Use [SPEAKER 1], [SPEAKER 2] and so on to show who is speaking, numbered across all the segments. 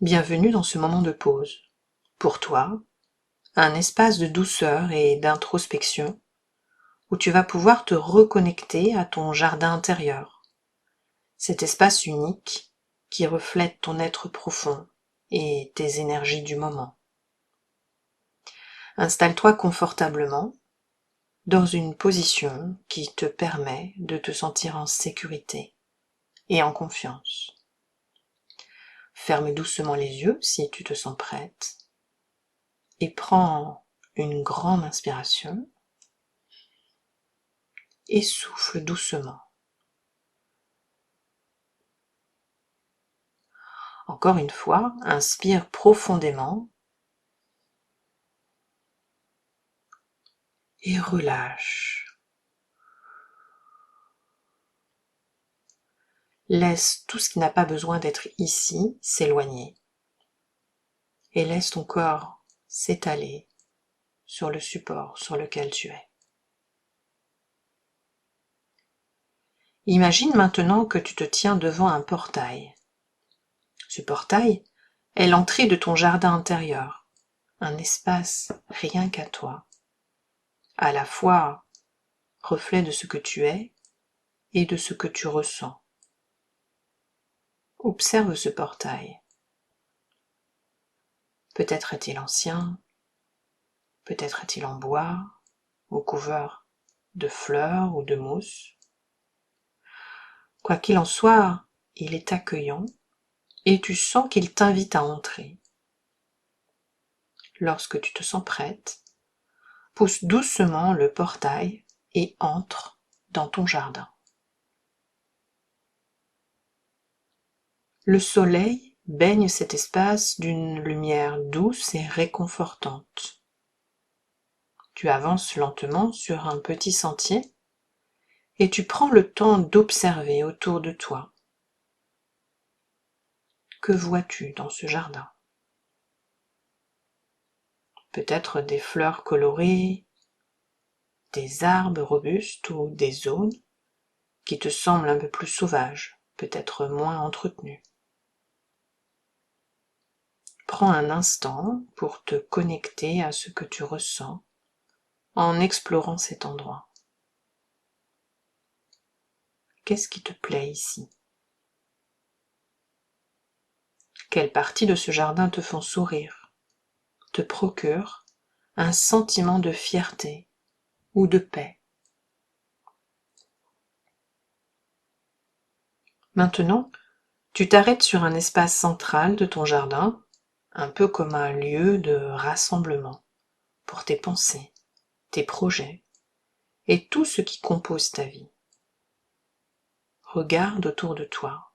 [SPEAKER 1] Bienvenue dans ce moment de pause. Pour toi, un espace de douceur et d'introspection où tu vas pouvoir te reconnecter à ton jardin intérieur, cet espace unique qui reflète ton être profond et tes énergies du moment. Installe-toi confortablement dans une position qui te permet de te sentir en sécurité et en confiance. Ferme doucement les yeux si tu te sens prête et prends une grande inspiration et souffle doucement. Encore une fois, inspire profondément et relâche. Laisse tout ce qui n'a pas besoin d'être ici s'éloigner et laisse ton corps s'étaler sur le support sur lequel tu es. Imagine maintenant que tu te tiens devant un portail. Ce portail est l'entrée de ton jardin intérieur, un espace rien qu'à toi, à la fois reflet de ce que tu es et de ce que tu ressens. Observe ce portail. Peut-être est-il ancien, peut-être est-il en bois, ou couvert de fleurs ou de mousse. Quoi qu'il en soit, il est accueillant et tu sens qu'il t'invite à entrer. Lorsque tu te sens prête, pousse doucement le portail et entre dans ton jardin. Le soleil baigne cet espace d'une lumière douce et réconfortante. Tu avances lentement sur un petit sentier et tu prends le temps d'observer autour de toi. Que vois-tu dans ce jardin? Peut-être des fleurs colorées, des arbres robustes ou des zones qui te semblent un peu plus sauvages, peut-être moins entretenues. Prends un instant pour te connecter à ce que tu ressens en explorant cet endroit. Qu'est-ce qui te plaît ici? Quelles parties de ce jardin te font sourire, te procurent un sentiment de fierté ou de paix? Maintenant, tu t'arrêtes sur un espace central de ton jardin, un peu comme un lieu de rassemblement pour tes pensées, tes projets et tout ce qui compose ta vie. Regarde autour de toi.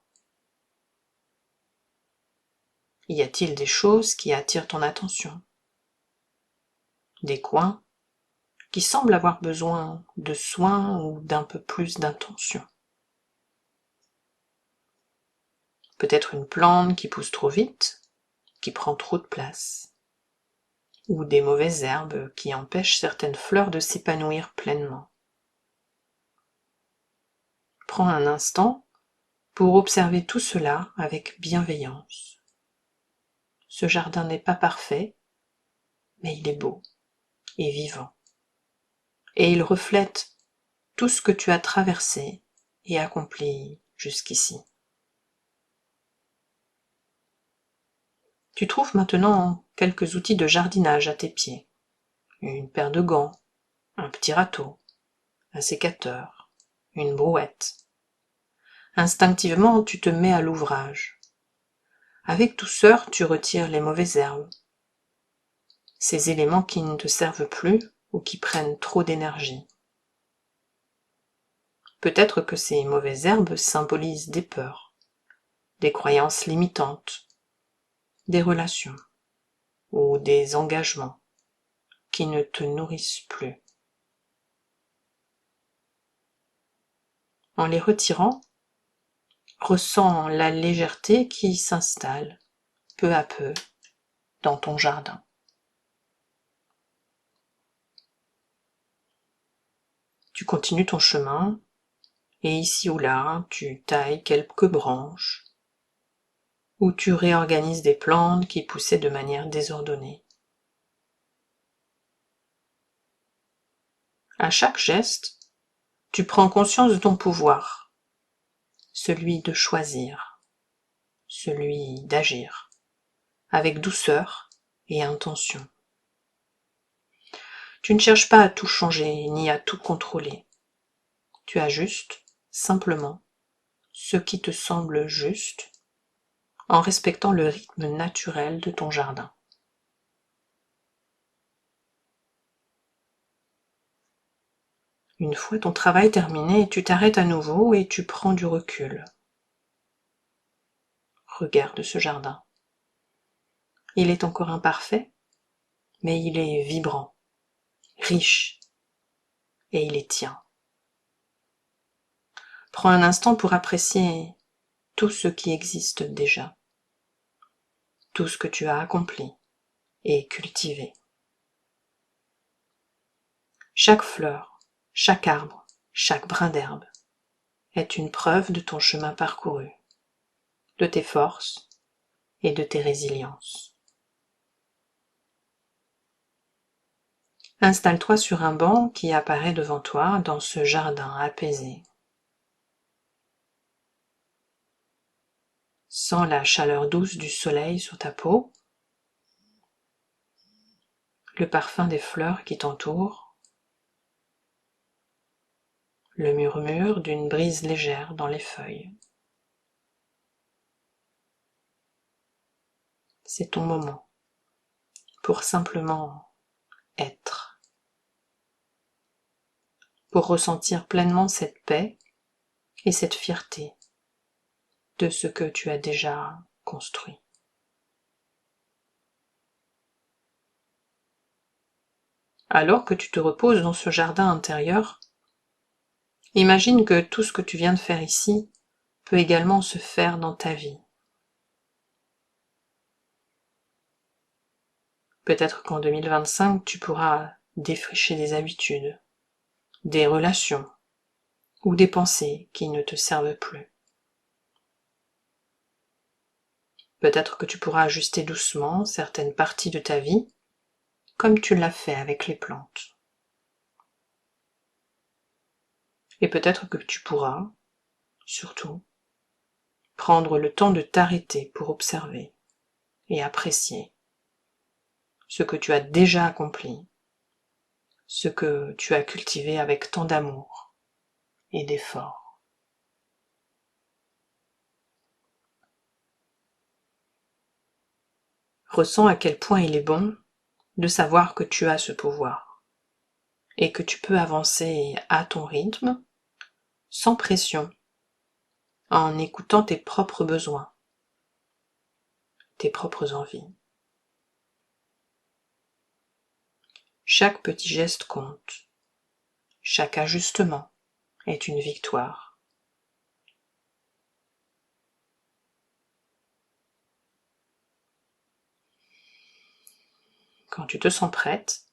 [SPEAKER 1] Y a-t-il des choses qui attirent ton attention? Des coins qui semblent avoir besoin de soins ou d'un peu plus d'intention? Peut-être une plante qui pousse trop vite, qui prend trop de place, ou des mauvaises herbes qui empêchent certaines fleurs de s'épanouir pleinement. Prends un instant pour observer tout cela avec bienveillance. Ce jardin n'est pas parfait, mais il est beau et vivant. Et il reflète tout ce que tu as traversé et accompli jusqu'ici. Tu trouves maintenant quelques outils de jardinage à tes pieds. Une paire de gants, un petit râteau, un sécateur, une brouette. Instinctivement, tu te mets à l'ouvrage. Avec douceur, tu retires les mauvaises herbes, ces éléments qui ne te servent plus ou qui prennent trop d'énergie. Peut-être que ces mauvaises herbes symbolisent des peurs, des croyances limitantes, des relations ou des engagements qui ne te nourrissent plus. En les retirant, ressens la légèreté qui s'installe peu à peu dans ton jardin. Tu continues ton chemin et ici ou là, tu tailles quelques branches où tu réorganises des plantes qui poussaient de manière désordonnée. À chaque geste, tu prends conscience de ton pouvoir, celui de choisir, celui d'agir, avec douceur et intention. Tu ne cherches pas à tout changer ni à tout contrôler. Tu ajustes simplement ce qui te semble juste en respectant le rythme naturel de ton jardin. Une fois ton travail terminé, tu t'arrêtes à nouveau et tu prends du recul. Regarde ce jardin. Il est encore imparfait, mais il est vibrant, riche, et il est tien. Prends un instant pour apprécier tout ce qui existe déjà, tout ce que tu as accompli et cultivé. Chaque fleur, chaque arbre, chaque brin d'herbe est une preuve de ton chemin parcouru, de tes forces et de tes résiliences. Installe-toi sur un banc qui apparaît devant toi dans ce jardin apaisé. Sens la chaleur douce du soleil sur ta peau, le parfum des fleurs qui t'entourent, le murmure d'une brise légère dans les feuilles. C'est ton moment pour simplement être, pour ressentir pleinement cette paix et cette fierté de ce que tu as déjà construit. Alors que tu te reposes dans ce jardin intérieur, imagine que tout ce que tu viens de faire ici peut également se faire dans ta vie. Peut-être qu'en 2025, tu pourras défricher des habitudes, des relations ou des pensées qui ne te servent plus. Peut-être que tu pourras ajuster doucement certaines parties de ta vie, comme tu l'as fait avec les plantes. Et peut-être que tu pourras, surtout, prendre le temps de t'arrêter pour observer et apprécier ce que tu as déjà accompli, ce que tu as cultivé avec tant d'amour et d'effort. Ressens à quel point il est bon de savoir que tu as ce pouvoir et que tu peux avancer à ton rythme, sans pression, en écoutant tes propres besoins, tes propres envies. Chaque petit geste compte, chaque ajustement est une victoire. Quand tu te sens prête,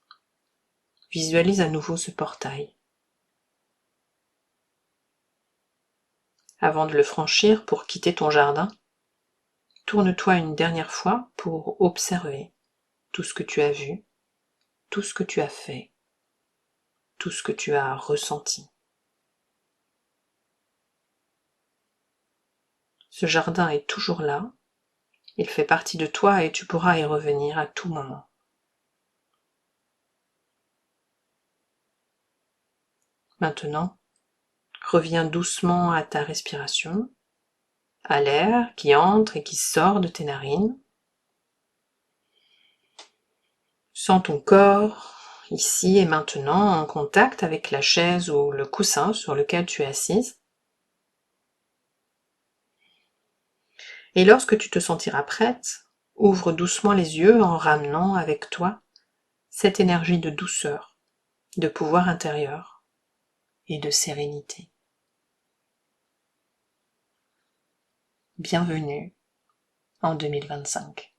[SPEAKER 1] visualise à nouveau ce portail. Avant de le franchir pour quitter ton jardin, tourne-toi une dernière fois pour observer tout ce que tu as vu, tout ce que tu as fait, tout ce que tu as ressenti. Ce jardin est toujours là, il fait partie de toi et tu pourras y revenir à tout moment. Maintenant, reviens doucement à ta respiration, à l'air qui entre et qui sort de tes narines. Sens ton corps, ici et maintenant, en contact avec la chaise ou le coussin sur lequel tu es assise. Et lorsque tu te sentiras prête, ouvre doucement les yeux en ramenant avec toi cette énergie de douceur, de pouvoir intérieur et de sérénité. Bienvenue en 2025.